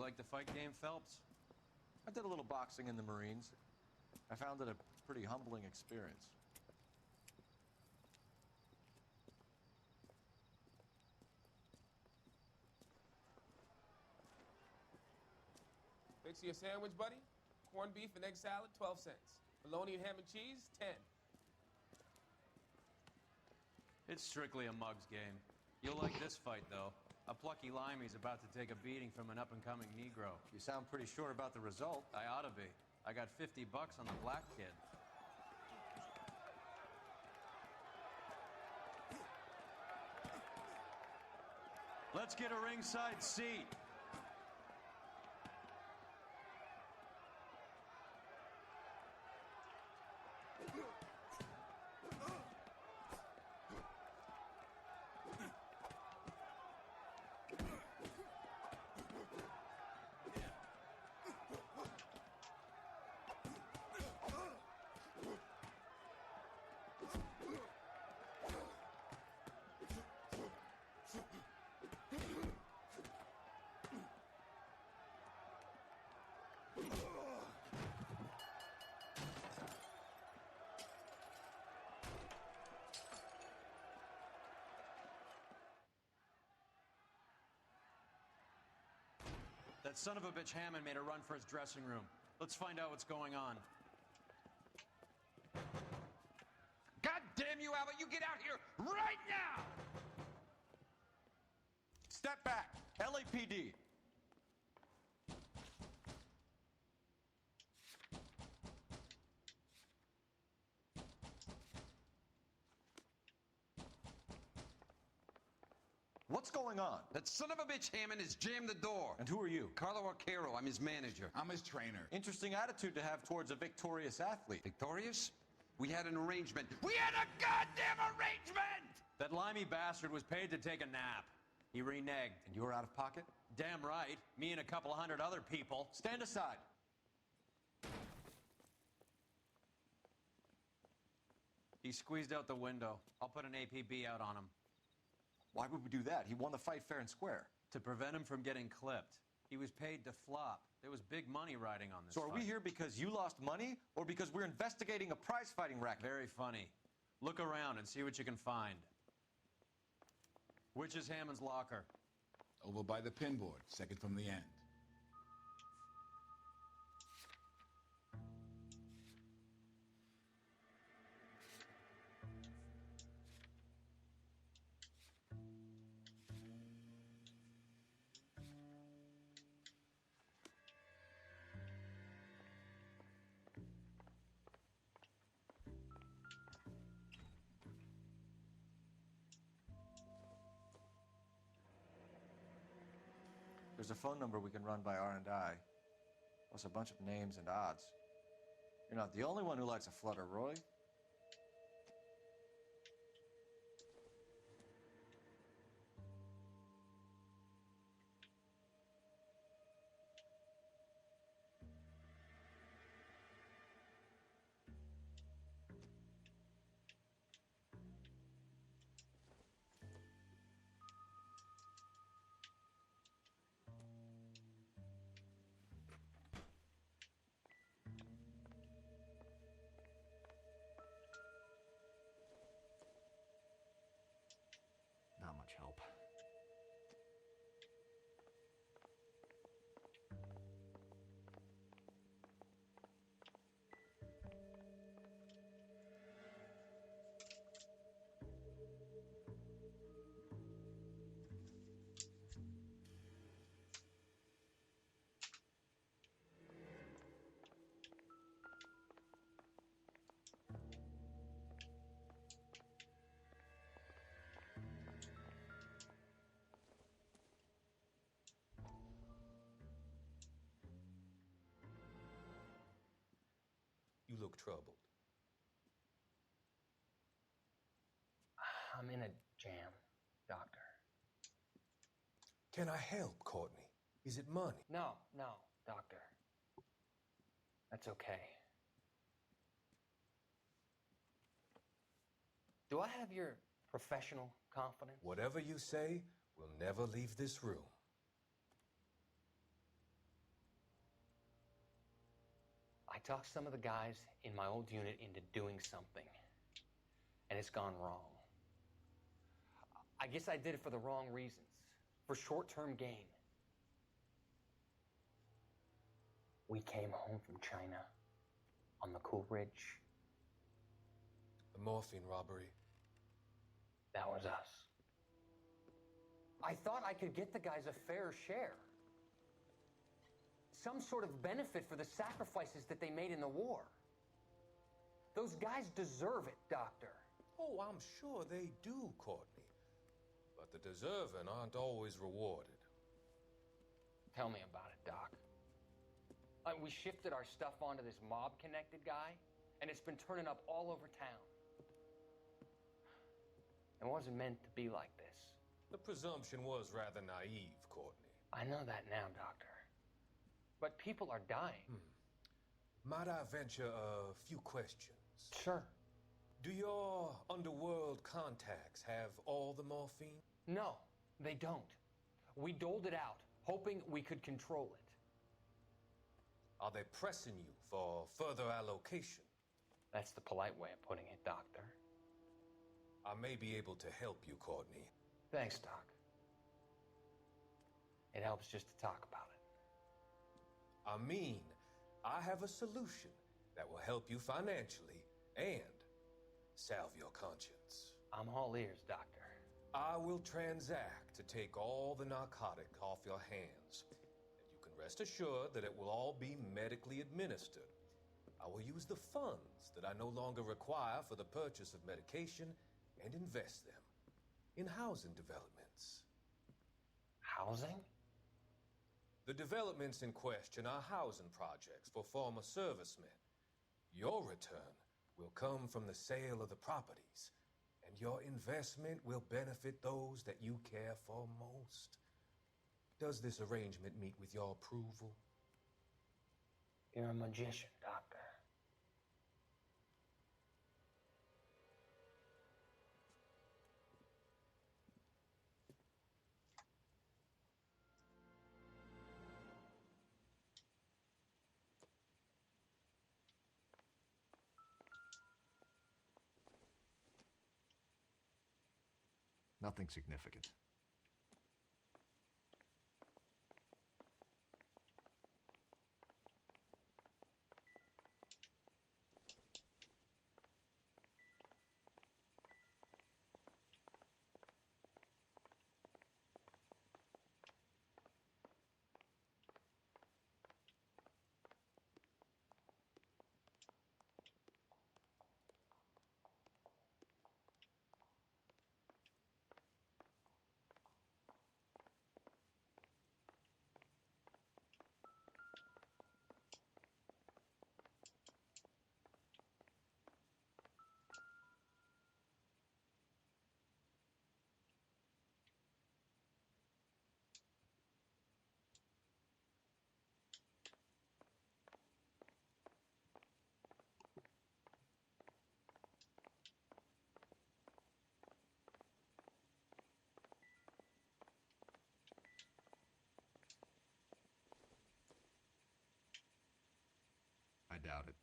like the fight game, Phelps? I did a little boxing in the Marines. I found it a pretty humbling experience. Fix you a sandwich, buddy? Corned beef and egg salad, 12 cents. Bologna and ham and cheese, 10. It's strictly a mug's game. You'll like this fight, though. A plucky limey's about to take a beating from an up-and-coming Negro. You sound pretty sure about the result. I ought to be. I got $50 on the black kid. Let's get a ringside seat. That son of a bitch Hammond made a run for his dressing room. Let's find out what's going on. God damn you, Albert! You get out here right now! Step back! LAPD! What's going on? That son of a bitch Hammond has jammed the door. And who are you? Carlo Arcaro, I'm his manager. I'm his trainer. Interesting attitude to have towards a victorious athlete. Victorious? We had an arrangement. We had a goddamn arrangement! That limey bastard was paid to take a nap. He reneged. And you were out of pocket? Damn right. Me and a couple of hundred other people. Stand aside. He squeezed out the window. I'll put an APB out on him. Why would we do that? He won the fight fair and square. To prevent him from getting clipped. He was paid to flop. There was big money riding on this So are we fight. here because you lost money, or because we're investigating a prize-fighting racket? Very funny. Look around and see what you can find. Which is Hammond's locker? Over by the pinboard, second from the end. There's a phone number we can run by R&I, plus a bunch of names and odds. You're not the only one who likes a flutter, Roy. Not much help. You look troubled. I'm in a jam, Doctor. Can I help, Courtney? Is it money? No, Doctor. That's okay. Do I have your professional confidence? Whatever you say, we'll never leave this room. I talked some of the guys in my old unit into doing something, and it's gone wrong. I guess I did it for the wrong reasons, for short-term gain. We came home from China on the Cool Ridge. The morphine robbery. That was us. I thought I could get the guys a fair share. Some sort of benefit for the sacrifices that they made in the war. Those guys deserve it, Doctor. Oh, I'm sure they do, Courtney. But the deserving aren't always rewarded. Tell me about it, Doc. We shifted our stuff onto this mob-connected guy, and it's been turning up all over town. It wasn't meant to be like this. The presumption was rather naive, Courtney. I know that now, Doctor. But people are dying. Might I venture a few questions? Sure. Do your underworld contacts have all the morphine? No, they don't. We doled it out, hoping we could control it. Are they pressing you for further allocation? That's the polite way of putting it, Doctor. I may be able to help you, Courtney. Thanks, Doc. It helps just to talk about it. I mean, I have a solution that will help you financially and salve your conscience. I'm all ears, Doctor. I will transact to take all the narcotic off your hands, and you can rest assured that it will all be medically administered. I will use the funds that I no longer require for the purchase of medication and invest them in housing developments. Housing? The developments in question are housing projects for former servicemen. Your return will come from the sale of the properties, and your investment will benefit those that you care for most. Does this arrangement meet with your approval? You're a magician, Doctor. Nothing significant. I doubt it.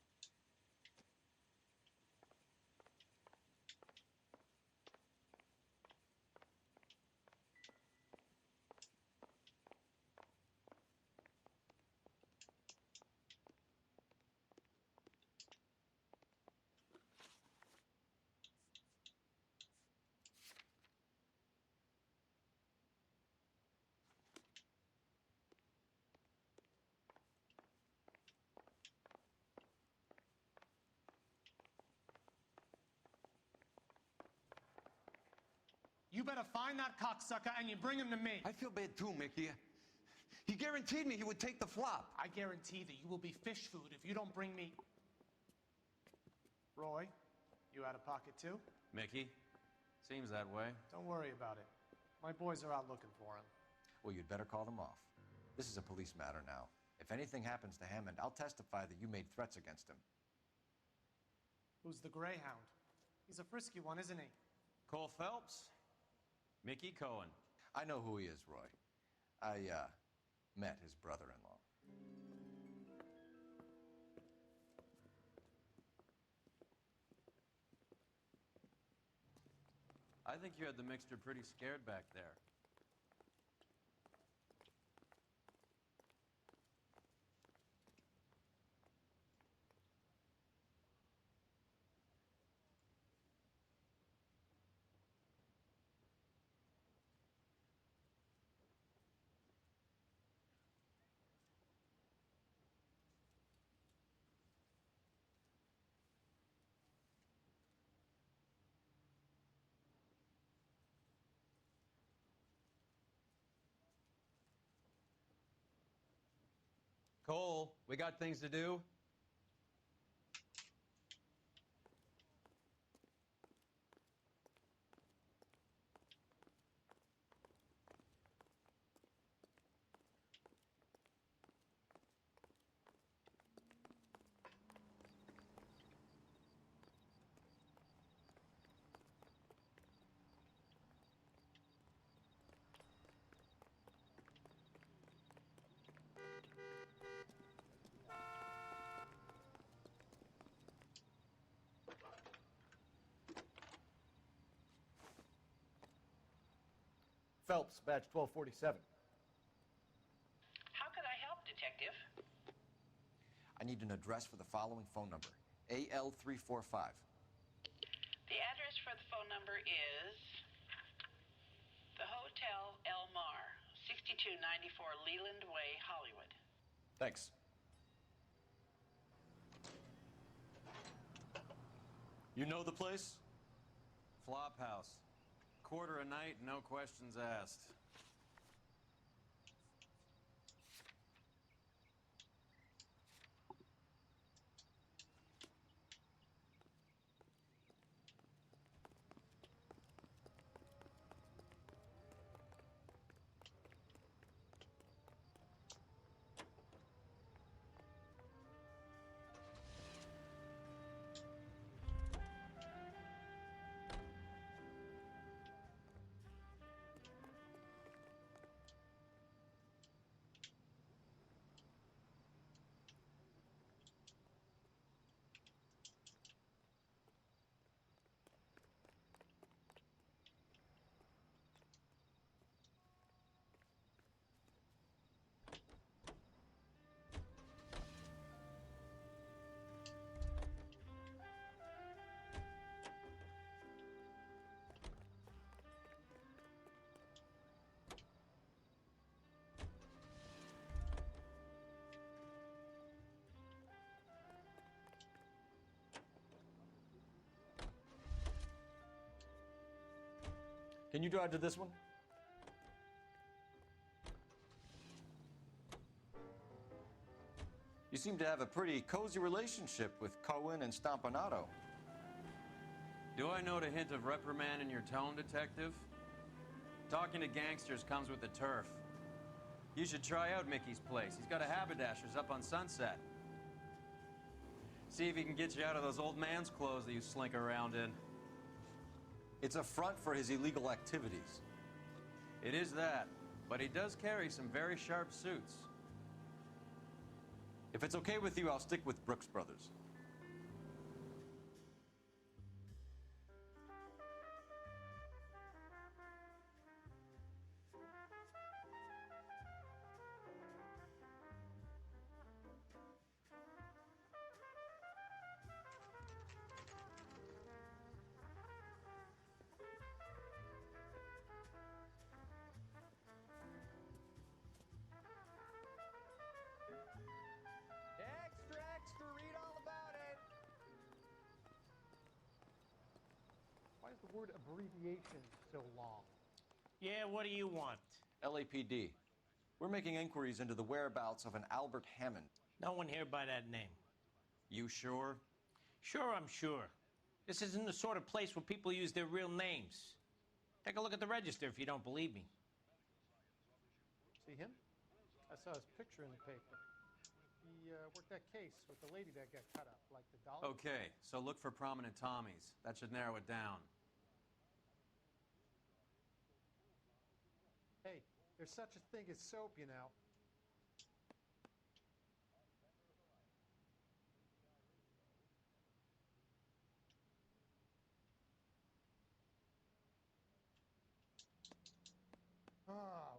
You better find that cocksucker and you bring him to me. I feel bad too, Mickey. He guaranteed me he would take the flop. I guarantee that you will be fish food if you don't bring me... Roy, you out of pocket too? Mickey? Seems that way. Don't worry about it. My boys are out looking for him. Well, you'd better call them off. This is a police matter now. If anything happens to Hammond, I'll testify that you made threats against him. Who's the Greyhound? He's a frisky one, isn't he? Cole Phelps? Mickey Cohen. I know who he is, Roy. I met his brother-in-law. I think you had the mixture pretty scared back there. Cole, we got things to do. Phelps, badge 1247. How could I help, Detective? I need an address for the following phone number. AL345. The address for the phone number is the Hotel L.A Noire, 6294 Leland Way, Hollywood. Thanks. You know the place? Flophouse. Quarter a night, no questions asked. Can you drive to this one? You seem to have a pretty cozy relationship with Cohen and Stompanato. Do I note a hint of reprimand in your tone, Detective? Talking to gangsters comes with the turf. You should try out Mickey's place. He's got a haberdasher's up on Sunset. See if he can get you out of those old man's clothes that you slink around in. It's a front for his illegal activities. It is that, but he does carry some very sharp suits. If it's okay with you, I'll stick with Brooks Brothers. Extra, read all about it. Why is the word abbreviation so long? Yeah, what do you want? LAPD. We're making inquiries into the whereabouts of an Albert Hammond. No one here by that name. You sure? Sure, I'm sure. This isn't the sort of place where people use their real names. Take a look at the register if you don't believe me. See him? I saw his picture in the paper. He worked that case with the lady that got cut up, like the dollar. Okay, so look for prominent Tommies. That should narrow it down. Hey, there's such a thing as soap, you know.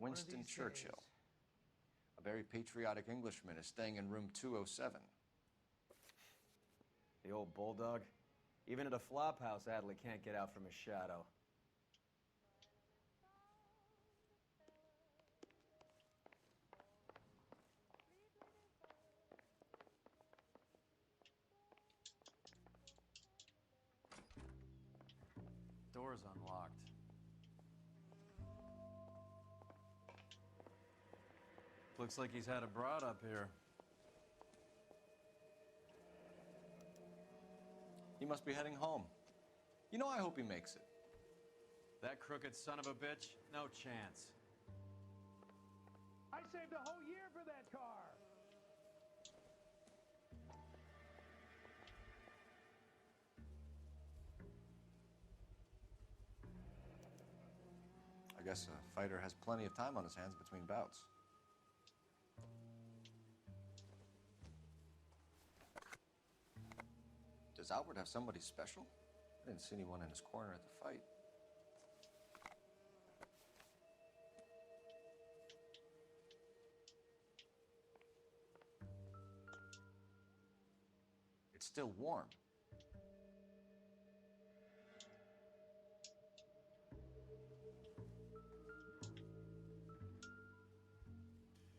Winston these Churchill. days. A very patriotic Englishman is staying in room 207. The old bulldog. Even at a flop house, Adley can't get out from his shadow. Door's unlocked. Looks like he's had a broad up here. He must be heading home. You know, I hope he makes it. That crooked son of a bitch? No chance. I saved a whole year for that car. I guess a fighter has plenty of time on his hands between bouts. Does Albert have somebody special? I didn't see anyone in his corner at the fight. It's still warm.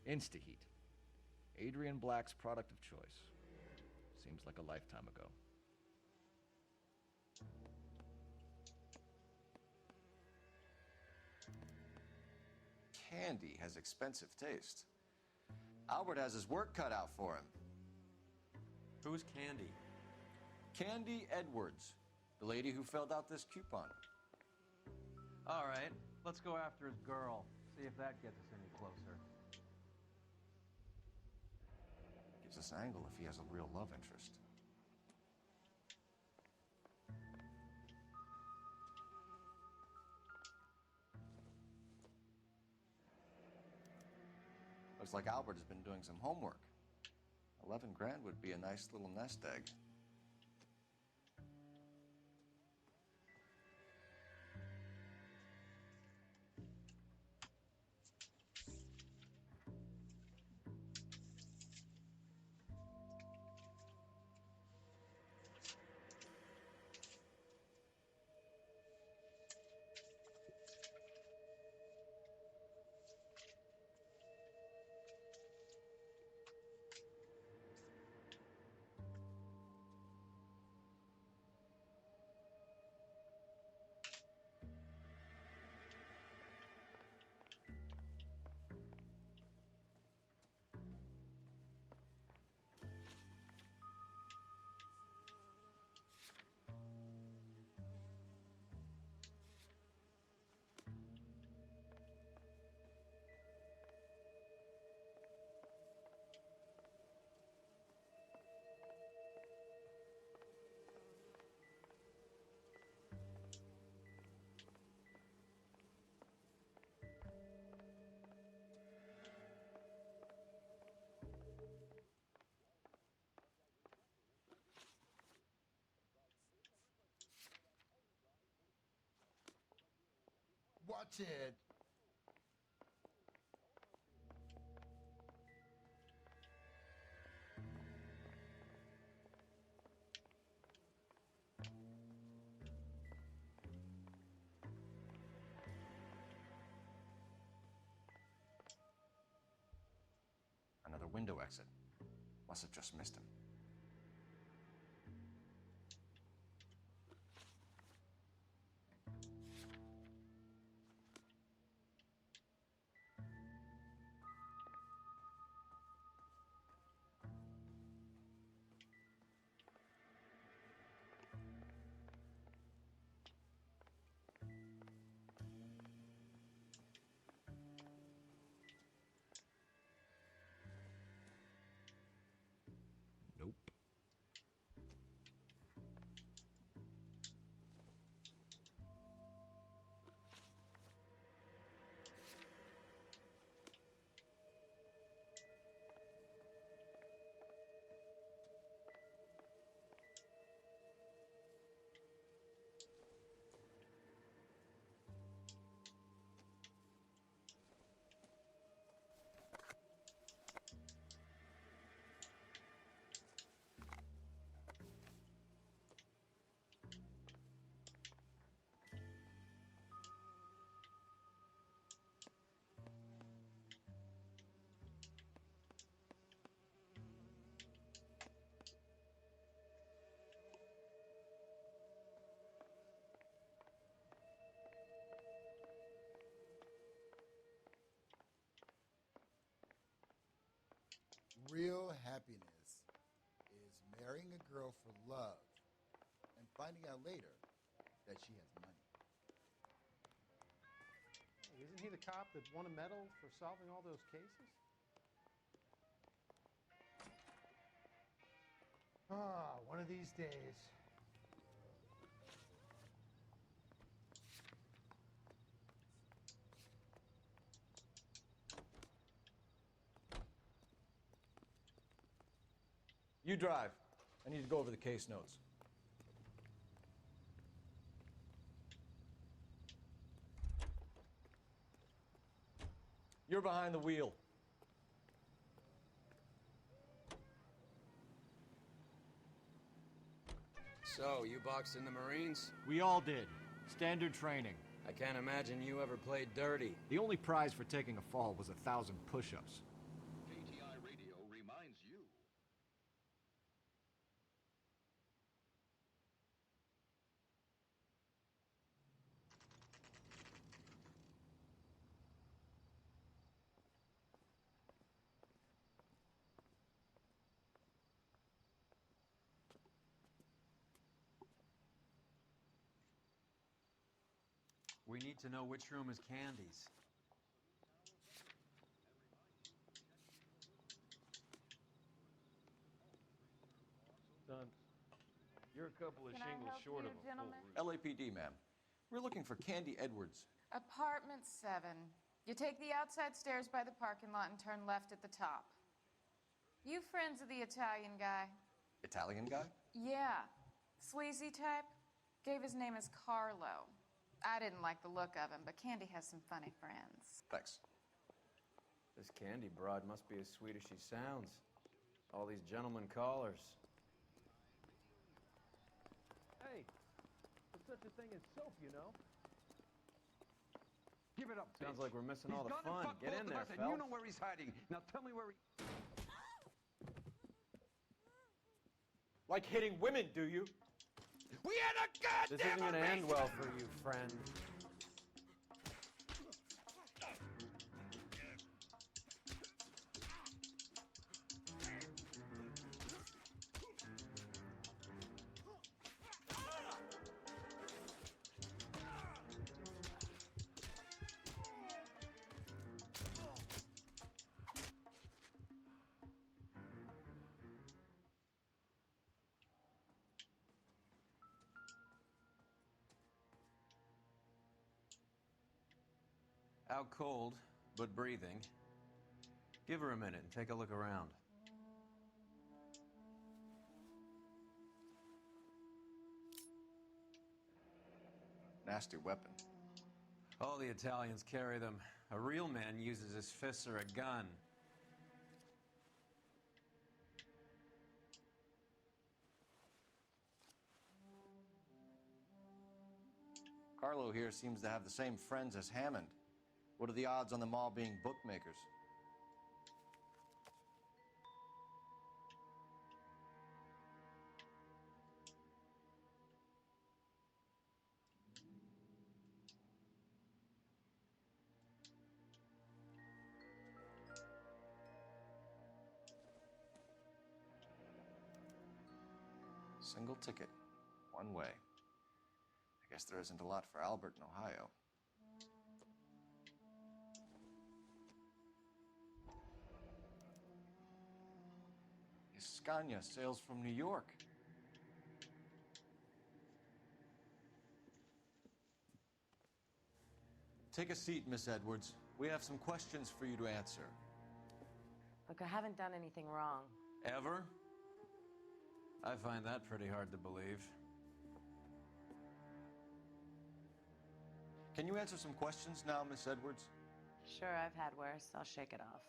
Instaheat. Adrian Black's product of choice. Seems like a lifetime ago. Candy has expensive taste. Albert has his work cut out for him. Who's Candy? Candy Edwards, the lady who filled out this coupon. All right, let's go after his girl. See if that gets us any closer. Gives us an angle if he has a real love interest. Looks like Albert has been doing some homework. 11 grand would be a nice little nest egg. Watch it. Another window exit. Must have just missed him. Real happiness is marrying a girl for love and finding out later that she has money. Hey, isn't he the cop that won a medal for solving all those cases? Ah, one of these days. You drive. I need to go over the case notes. You're behind the wheel. So, you boxed in the Marines? We all did. Standard training. I can't imagine you ever played dirty. The only prize for taking a fall was 1,000 push-ups. KTI Radio reminds you. We need to know which room is Candy's. Done. You're a couple of Can I shingles help short you, of a gentlemen? full LAPD, ma'am. We're looking for Candy Edwards. Apartment 7. You take the outside stairs by the parking lot and turn left at the top. You friends of the Italian guy? Italian guy? Yeah. Sleazy type? Gave his name as Carlo. I didn't like the look of him, but Candy has some funny friends. Thanks. This Candy broad must be as sweet as she sounds. All these gentlemen callers. Hey, there's such a thing as soap, you know. Give it up, Sounds bitch. like we're missing all He's the gonna fun. fuck Get both in of there, us, and Phelps. you know where he's hiding. Now tell me where he... Like hitting women, do you? We had a goddamn This isn't gonna end arrangement! well for you, friend. Out cold, but breathing. Give her a minute and take a look around. Nasty weapon. All the Italians carry them. A real man uses his fists or a gun. Carlo here seems to have the same friends as Hammond. What are the odds on them all being bookmakers? Single ticket, one way. I guess there isn't a lot for Albert in Ohio. His Scania sails from New York. Take a seat, Miss Edwards. We have some questions for you to answer. Look, I haven't done anything wrong. Ever? I find that pretty hard to believe. Can you answer some questions now, Miss Edwards? Sure, I've had worse. I'll shake it off.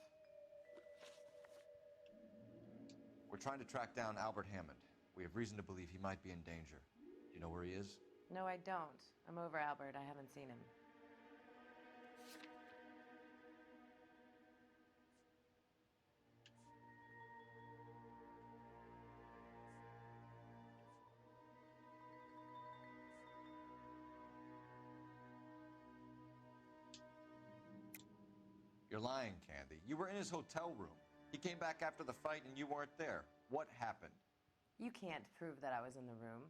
We're trying to track down Albert Hammond. We have reason to believe he might be in danger. Do you know where he is? No, I don't. I'm over Albert. I haven't seen him. You're lying, Candy. You were in his hotel room. He came back after the fight and you weren't there. What happened? You can't prove that I was in the room.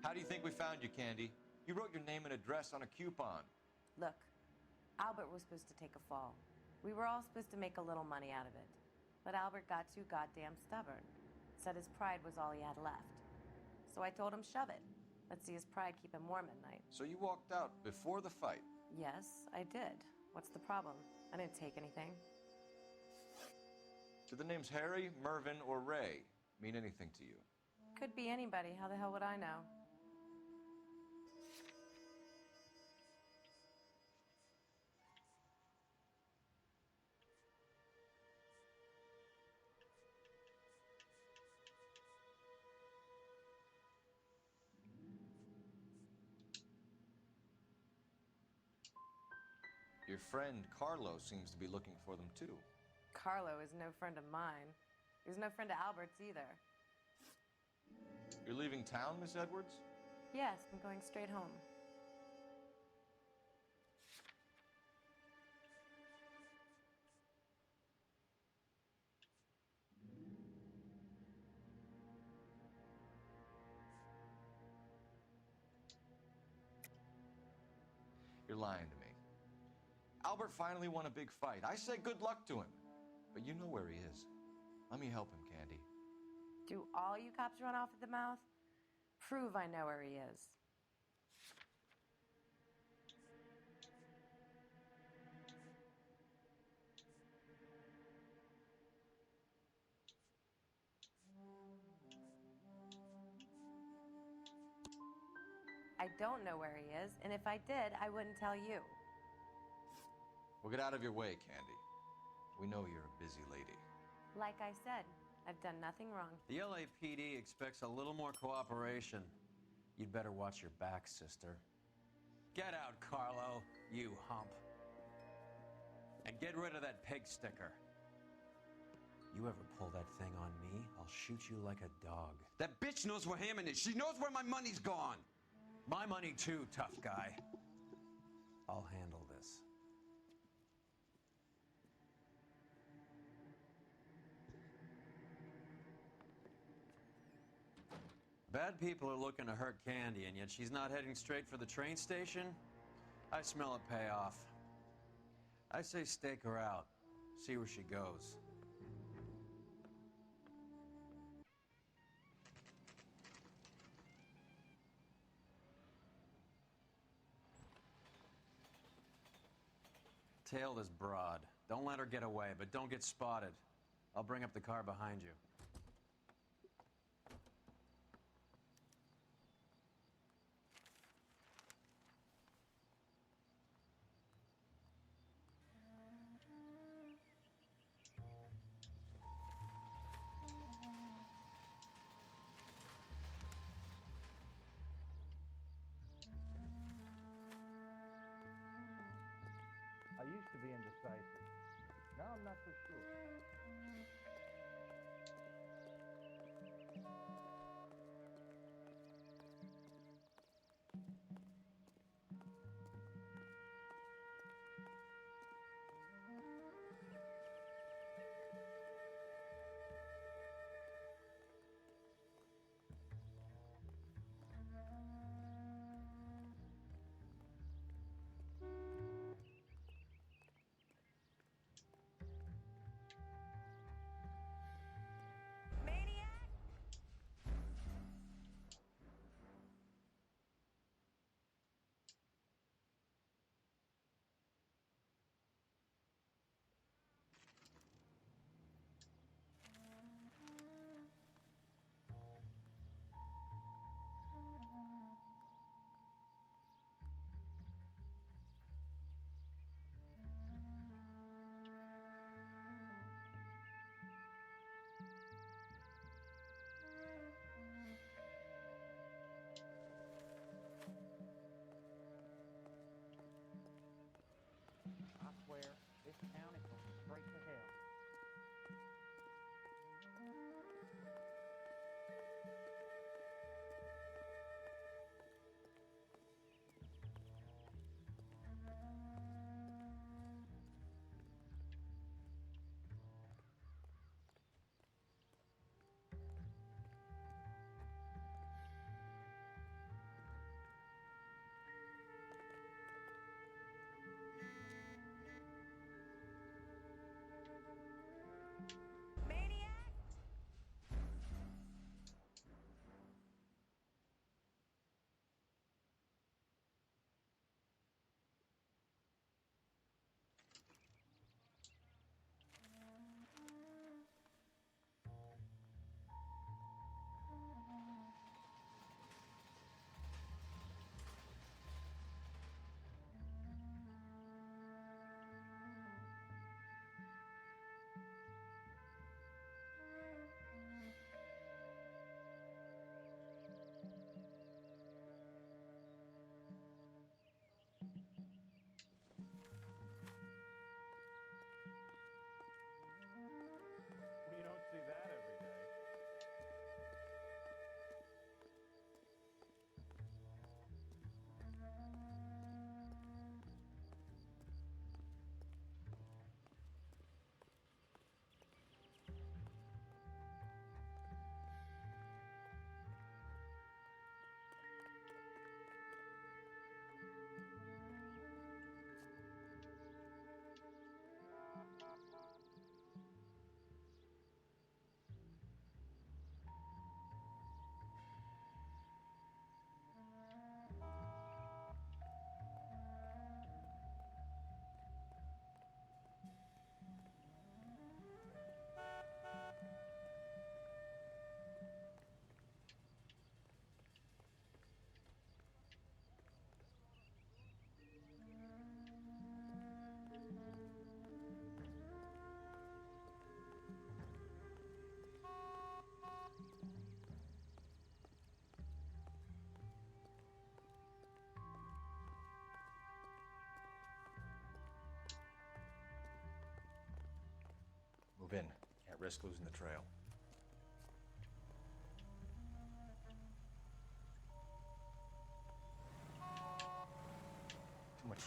How do you think we found you, Candy? You wrote your name and address on a coupon. Look, Albert was supposed to take a fall. We were all supposed to make a little money out of it. But Albert got too goddamn stubborn. Said his pride was all he had left. So I told him, shove it. Let's see his pride keep him warm at night. So you walked out before the fight? Yes, I did. What's the problem? I didn't take anything. Do the names Harry, Mervyn, or Ray mean anything to you? Could be anybody. How the hell would I know? Your friend Carlo seems to be looking for them too. Carlo is no friend of mine. He was no friend of Albert's either. You're leaving town, Miss Edwards? Yes, I'm going straight home. You're lying to me. Albert finally won a big fight. I say good luck to him. But you know where he is. Let me help him, Candy. Do all you cops run off at the mouth? Prove I know where he is. I don't know where he is, and if I did, I wouldn't tell you. Well, get out of your way, Candy. We know you're a busy lady. Like I said, I've done nothing wrong. The LAPD expects a little more cooperation. You'd better watch your back, sister. Get out, Carlo, you hump. And get rid of that pig sticker. You ever pull that thing on me, I'll shoot you like a dog. That bitch knows where Hammond is. She knows where my money's gone. My money too, tough guy. I'll handle this. Bad people are looking to hurt Candy, and yet she's not heading straight for the train station? I smell a payoff. I say stake her out. See where she goes. Tail this broad. Don't let her get away, but don't get spotted. I'll bring up the car behind you. I used to be indecisive. Now I'm not so sure. I swear, this town is going straight to hell. Move in. Can't risk losing the trail. Too much.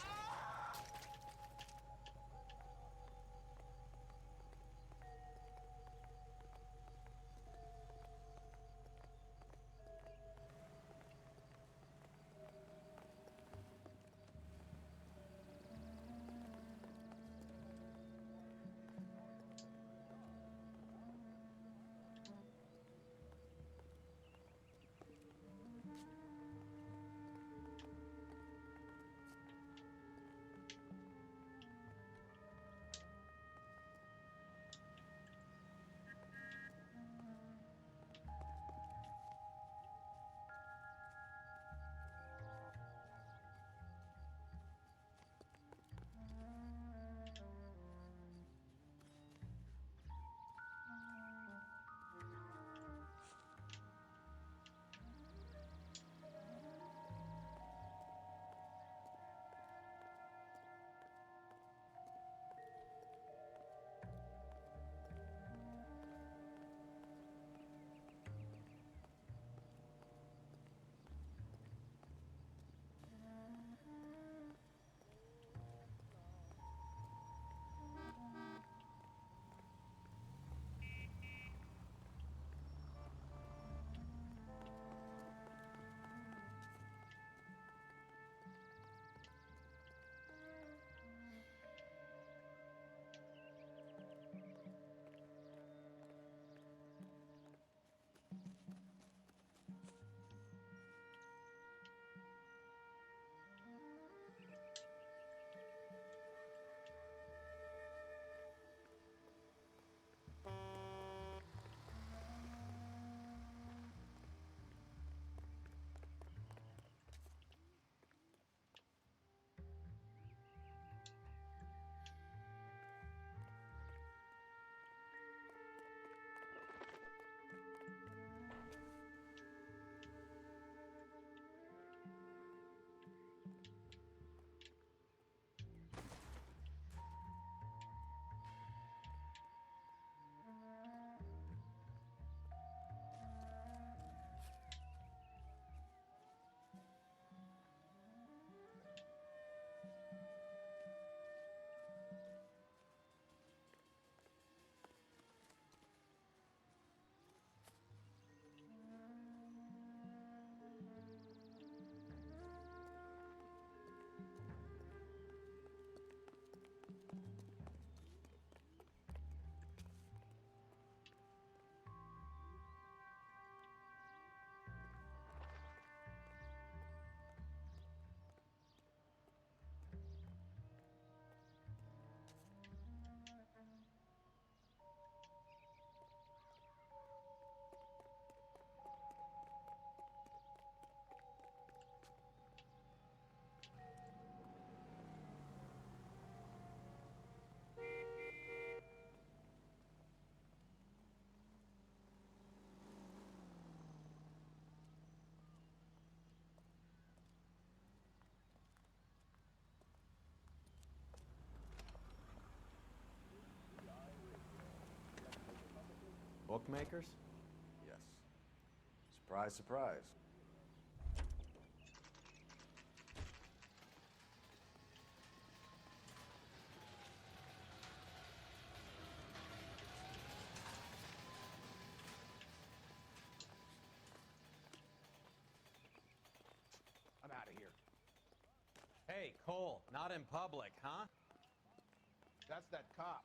Bookmakers? Yes. Surprise, surprise. I'm out of here. Hey, Cole, not in public, huh? That's that cop.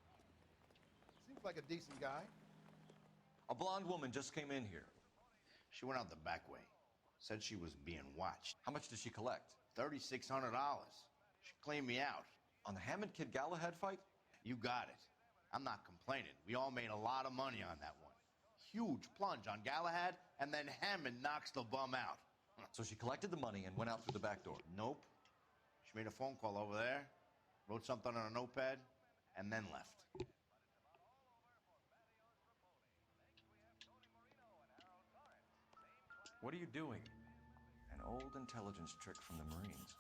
Seems like a decent guy. A blonde woman just came in here. She went out the back way. Said she was being watched. How much did she collect? $3,600. She cleaned me out. On the Hammond Kid Galahad fight? You got it. I'm not complaining. We all made a lot of money on that one. Huge plunge on Galahad, and then Hammond knocks the bum out. So she collected the money and went out through the back door? Nope. She made a phone call over there, wrote something on a notepad, and then left. What are you doing? An old intelligence trick from the Marines.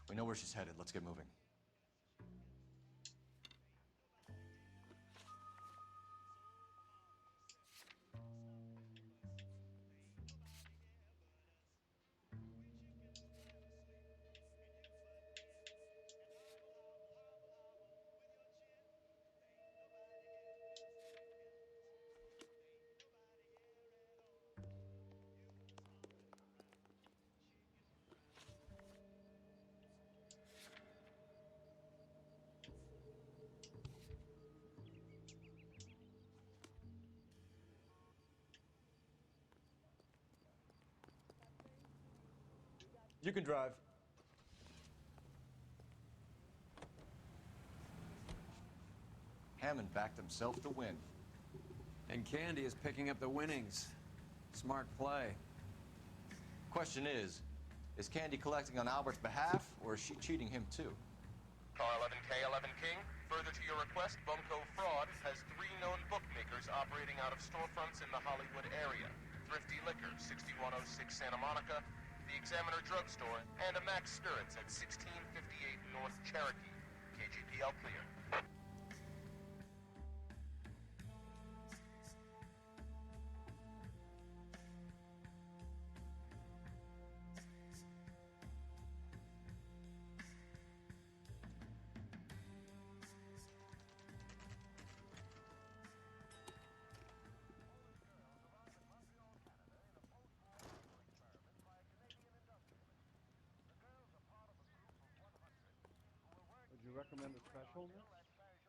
We know where she's headed. Let's get moving. You can drive. Hammond backed himself to win. And Candy is picking up the winnings. Smart play. Question is Candy collecting on Albert's behalf, or is she cheating him too? Car 11K, 11 King. Further to your request, Bunko Fraud has 3 known bookmakers operating out of storefronts in the Hollywood area. Thrifty Liquor, 6106 Santa Monica, the Examiner Drugstore, and a Max Spirits at 1658 North Cherokee. KGPL clear. Would you recommend a special, miss?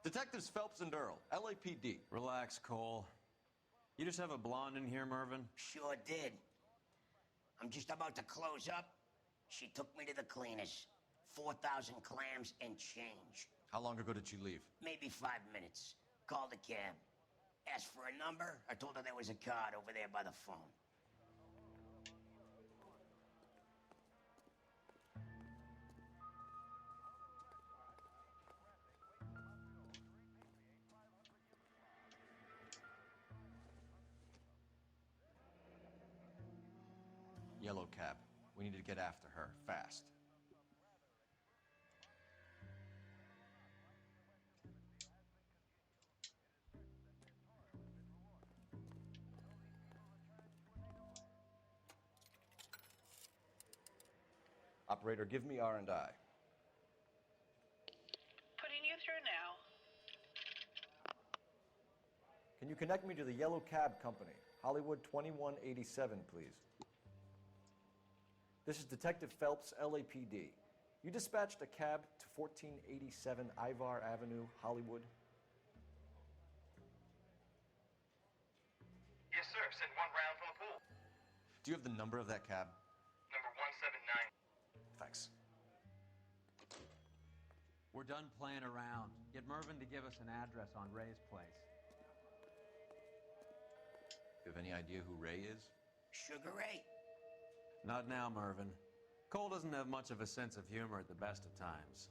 Detectives Phelps and Earl, LAPD. Relax, Cole. You just have a blonde in here, Mervyn? Sure did. I'm just about to close up. She took me to the cleaners. 4,000 clams and change. How long ago did she leave? Maybe 5 minutes. Called a cab. Asked for a number. I told her there was a card over there by the phone. Yellow cab. We need to get after her, fast. Operator, give me R&I. Putting you through now. Can you connect me to the Yellow Cab Company? Hollywood 2187, please. This is Detective Phelps, LAPD. You dispatched a cab to 1487 Ivar Avenue, Hollywood? Yes, sir. Send one round from the pool. Do you have the number of that cab? Number 179. Thanks. We're done playing around. Get Mervyn to give us an address on Ray's place. You have any idea who Ray is? Sugar Ray? Not now, Mervyn. Cole doesn't have much of a sense of humor at the best of times.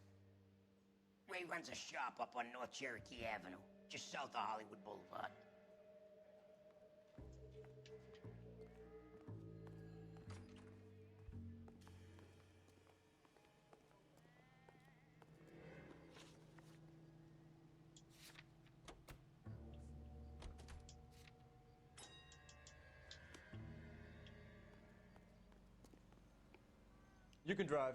Ray runs a shop up on North Cherokee Avenue, just south of Hollywood Boulevard. You can drive.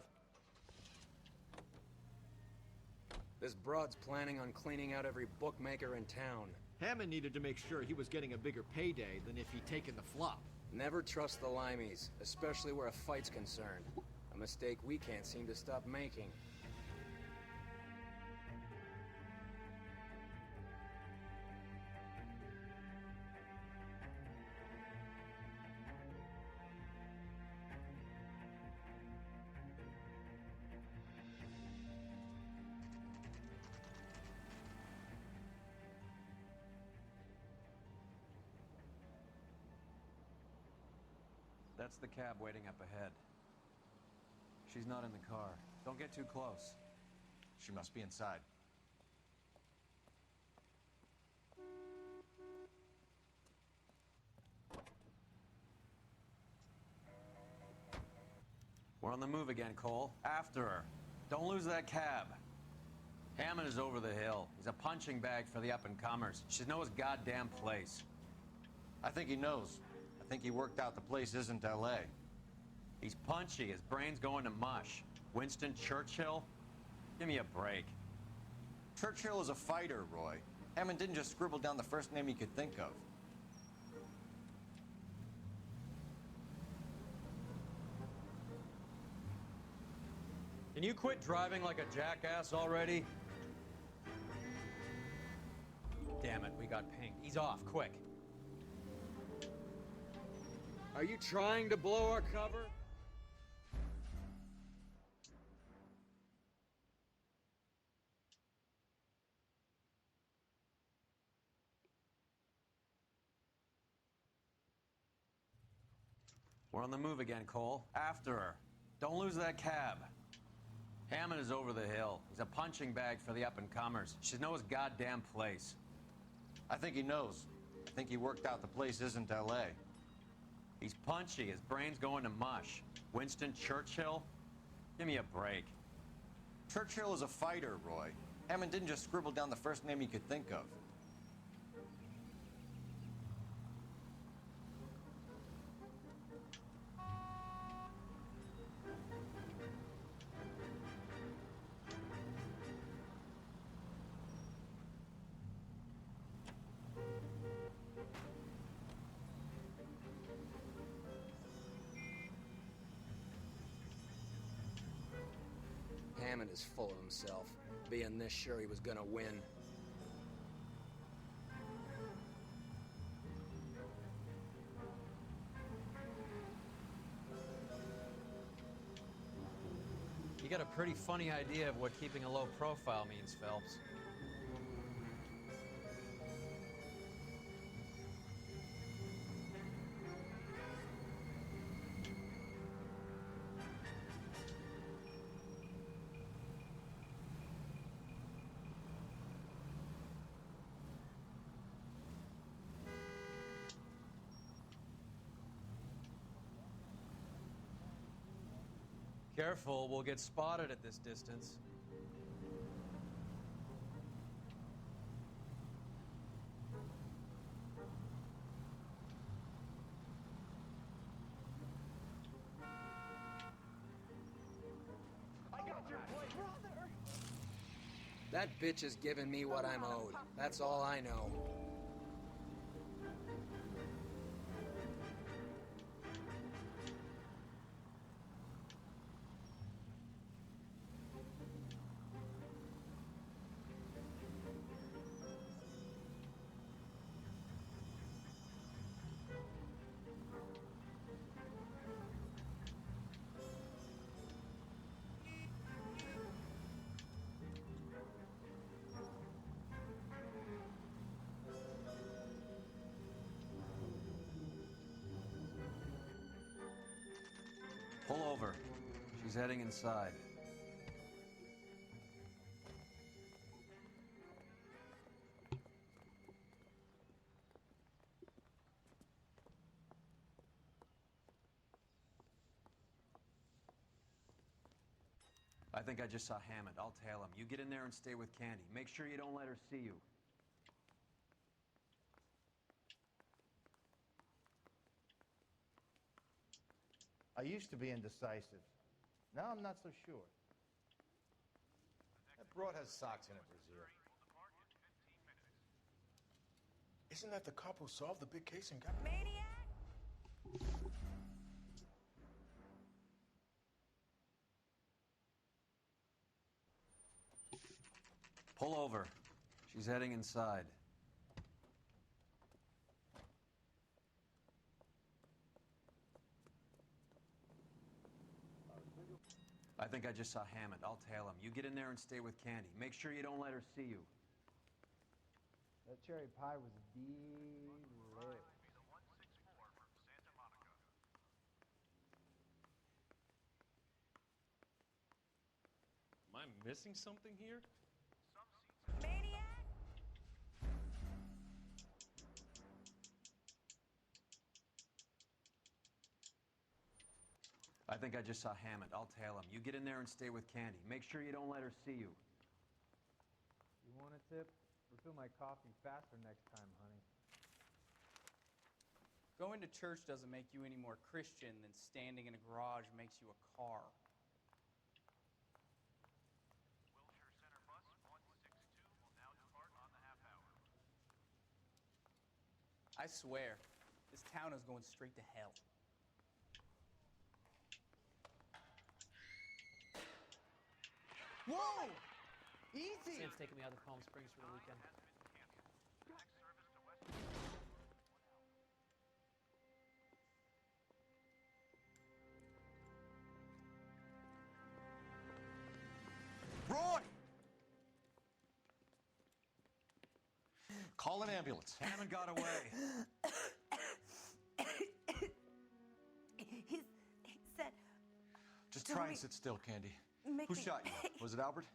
This broad's planning on cleaning out every bookmaker in town. Hammond needed to make sure he was getting a bigger payday than if he'd taken the flop. Never trust the limeys, especially where a fight's concerned. A mistake we can't seem to stop making. That's the cab waiting up ahead. She's not in the car. Don't get too close. She must be inside. We're on the move again, Cole. After her. Don't lose that cab. Hammond is over the hill. He's a punching bag for the up-and-comers. Should know his goddamn place. I think he knows. I think he worked out the place isn't L.A. He's punchy. His brain's going to mush. Winston Churchill? Give me a break. Churchill is a fighter, Roy. Hammond didn't just scribble down the first name he could think of. Can you quit driving like a jackass already? Damn it, we got pinged. He's off, quick. Are you trying to blow our cover? We're on the move again, Cole. After her. Don't lose that cab. Hammond is over the hill. He's a punching bag for the up-and-comers. Should know his goddamn place. I think he knows. I think he worked out the place isn't L.A. He's punchy. His brain's going to mush. Winston Churchill? Give me a break. Churchill is a fighter, Roy. Hammond didn't just scribble down the first name he could think of. Hammond is full of himself, being this sure he was gonna win. You got a pretty funny idea of what keeping a low profile means, Phelps. Careful, we'll get spotted at this distance. I got your boy, brother! That bitch is giving me what I'm owed. That's all I know. Pull over. She's heading inside. I think I just saw Hammond. I'll tail him. You get in there and stay with Candy. Make sure you don't let her see you. I used to be indecisive. Now I'm not so sure. That broad has socks in it, Brazier. Isn't that the cop who solved the big case and got... Maniac! Pull over. She's heading inside. I think I just saw Hammond. I'll tail him. You get in there and stay with Candy. Make sure you don't let her see you. That cherry pie was delicious. Am I missing something here? Maniac! I think I just saw Hammond. I'll tail him. You get in there and stay with Candy. Make sure you don't let her see you. You want a tip? Refill my coffee faster next time, honey. Going to church doesn't make you any more Christian than standing in a garage makes you a car. I swear, this town is going straight to hell. Whoa! Easy! Sam's taking me out to Palm Springs for the weekend. Roy! Call an ambulance. Hammond got away. He said... Just "Don't try and make- sit still, Candy. make Who me shot you? pay." Was it Albert?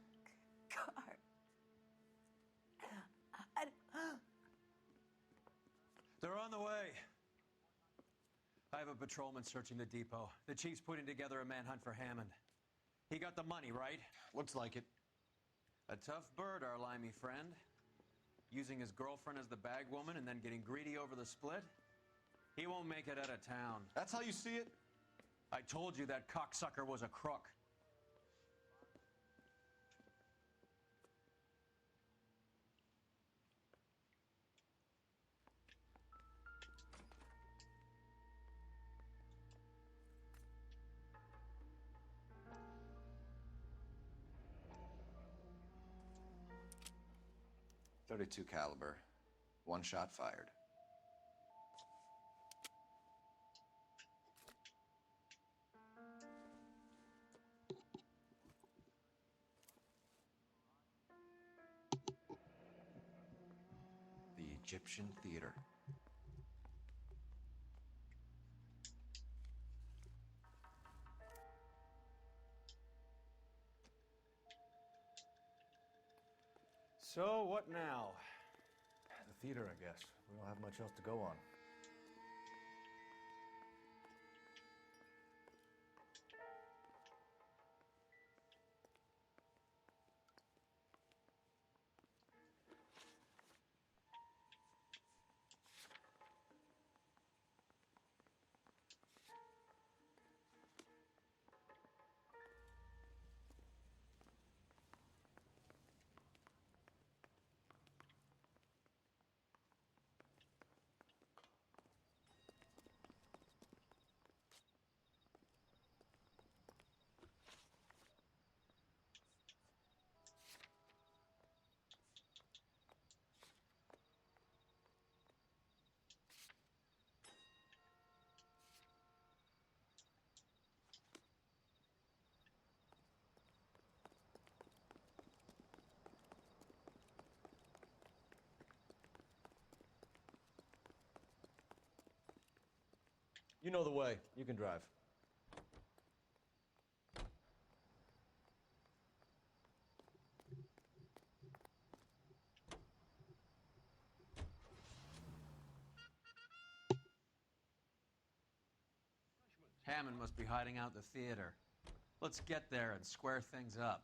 Car. They're on the way. I have a patrolman searching the depot. The chief's putting together a manhunt for Hammond. He got the money, right? Looks like it. A tough bird, our limey friend. Using his girlfriend as the bag woman and then getting greedy over the split. He won't make it out of town. That's how you see it? I told you that cocksucker was a crook. .32 caliber. One shot fired. The Egyptian Theater. So, what now? The theater, I guess. We don't have much else to go on. You know the way. You can drive. Hammond must be hiding out in the theater. Let's get there and square things up.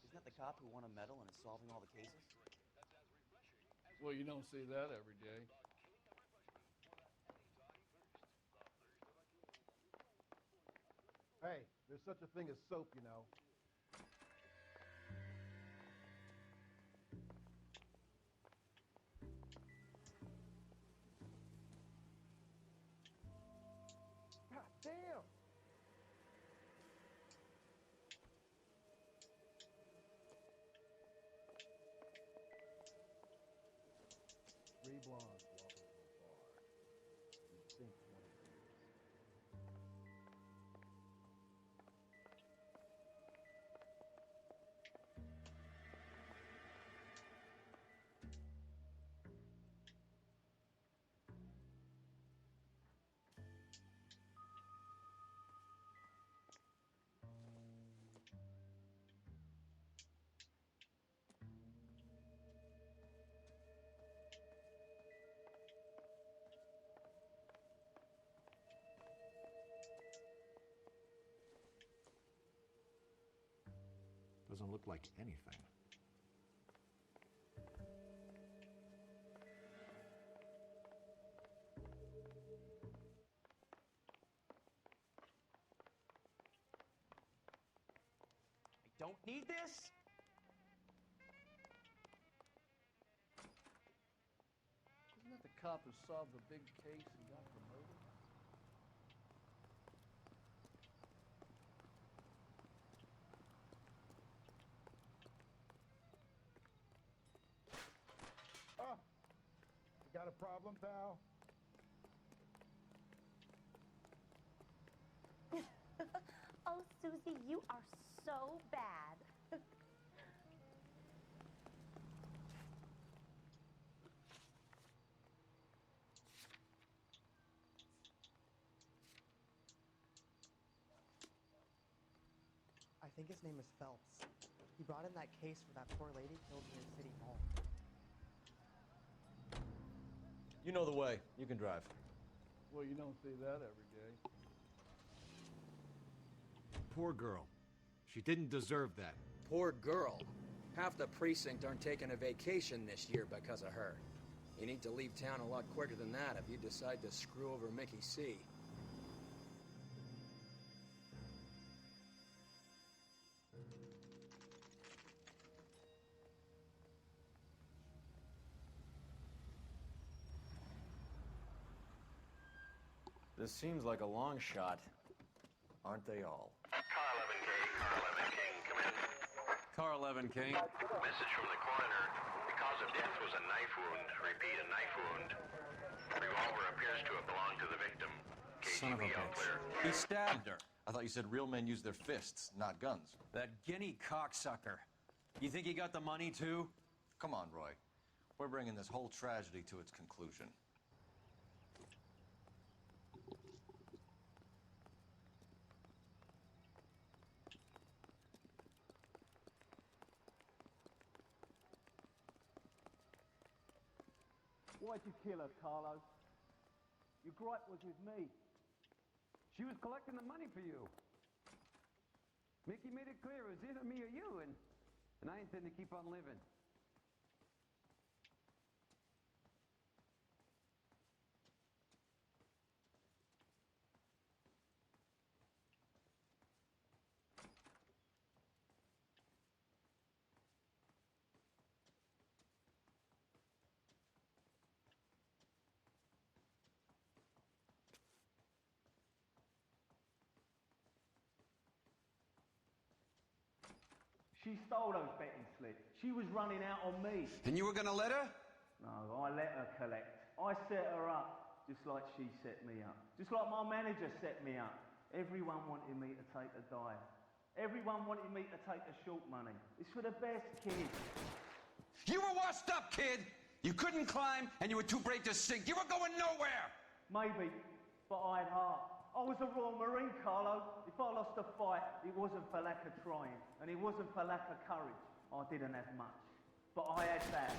Isn't that the cop who won a medal and is solving all the cases? Well, you don't see that every day. Hey, there's such a thing as soap, you know. God damn! Three blondes walking to a bar. You'd think one of them is. Doesn't look like anything. I don't need this? Isn't that the cop who solved the big case and got promoted? Oh, you got a problem, pal? Oh, Susie, you are so bad. I think his name is Phelps. He brought in that case for that poor lady killed near City Hall. You know the way. You can drive. Well, you don't see that every day. Poor girl. She didn't deserve that. Poor girl. Half the precinct aren't taking a vacation this year because of her. You need to leave town a lot quicker than that if you decide to screw over Mickey C. This seems like a long shot. Aren't they all? Car 11 King. Message from the coroner. The cause of death was a knife wound. Repeat, a knife wound. The revolver appears to have belonged to the victim. Son of a KGB all bitch. clear. He stabbed her. I thought you said real men use their fists, not guns. That guinea cocksucker. You think he got the money too? Come on, Roy. We're bringing this whole tragedy to its conclusion. Why'd you kill her, Carlo? Your gripe was with me. She was collecting the money for you. Mickey made it clear it was either me or you, and I intend to keep on living. She stole those betting slips. She was running out on me. And you were gonna let her? No, I let her collect. I set her up, just like she set me up. Just like my manager set me up. Everyone wanted me to take a dive. Everyone wanted me to take the short money. It's for the best, kid. You were washed up, kid! You couldn't climb, and you were too brave to sink. You were going nowhere! Maybe, but I had heart. I was a Royal Marine, Carlo. If I lost a fight, it wasn't for lack of trying, and it wasn't for lack of courage. I didn't have much, but I had that.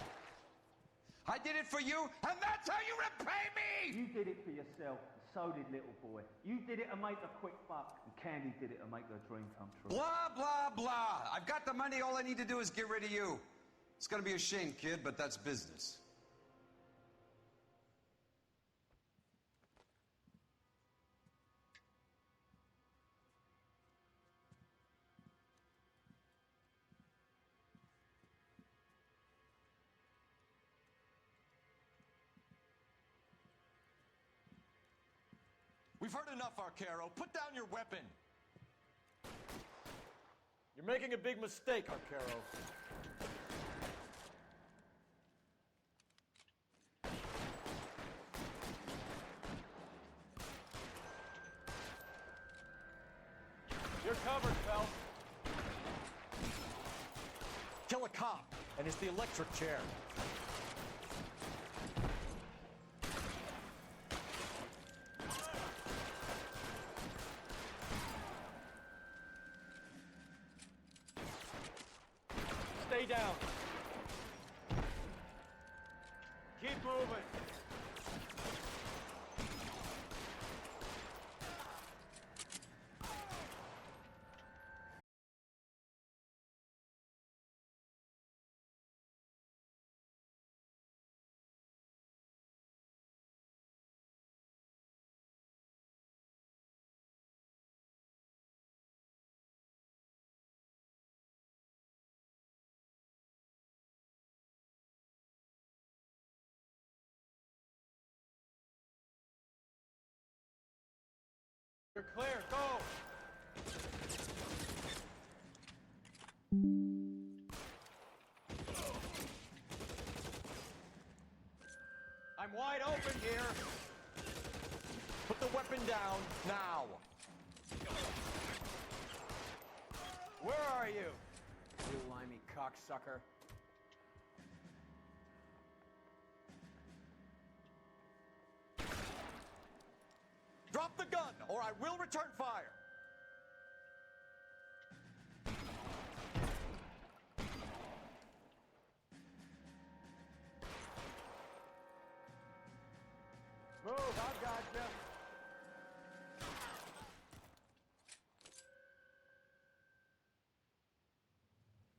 I did it for you, and that's how you repay me! You did it for yourself, and so did little boy. You did it to make a quick buck, and Candy did it to make her dream come true. Blah, blah, blah. I've got the money. All I need to do is get rid of you. It's gonna be a shame, kid, but that's business. We've heard enough, Arcaro. Put down your weapon. You're making a big mistake, Arcaro. You're covered, Phelps. Kill a cop, and it's the electric chair. Stay down. Keep moving. You're clear. Go! I'm wide open here. Put the weapon down now. Where are you? You limey cocksucker. Drop the gun, or I will return fire. Move, I've got you.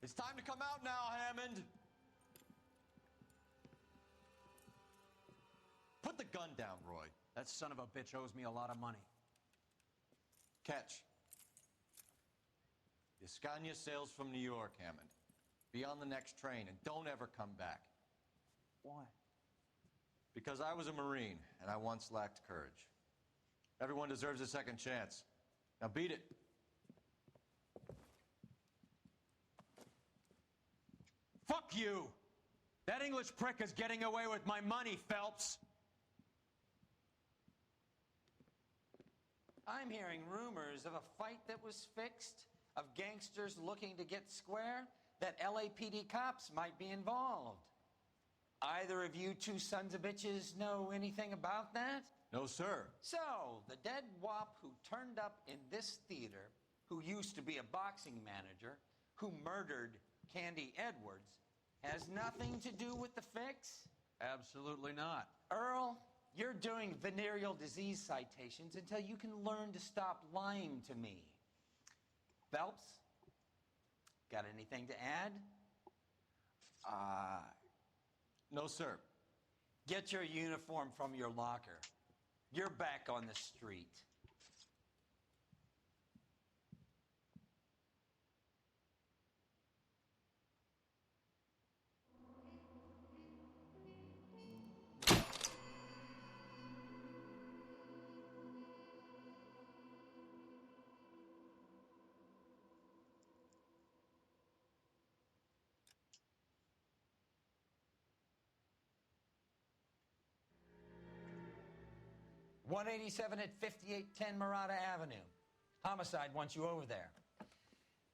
It's time to come out now, Hammond. Put the gun down, Roy. That son of a bitch owes me a lot of money. Catch. Escania sails from New York, Hammond. Be on the next train and don't ever come back. Why? Because I was a Marine and I once lacked courage. Everyone deserves a second chance. Now beat it. Fuck you! That English prick is getting away with my money, Phelps! I'm hearing rumors of a fight that was fixed, of gangsters looking to get square, that LAPD cops might be involved. Either of you two sons of bitches know anything about that? No, sir. So, the dead wop who turned up in this theater, who used to be a boxing manager, who murdered Candy Edwards, has nothing to do with the fix? Absolutely not. Earl, you're doing venereal disease citations until you can learn to stop lying to me. Phelps, got anything to add? No, sir. Get your uniform from your locker. You're back on the street. .187 at 5810 Murata Avenue. Homicide wants you over there.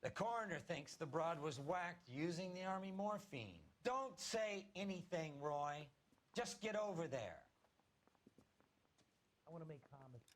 The coroner thinks the broad was whacked using the Army morphine. Don't say anything, Roy. Just get over there. I want to make homicide.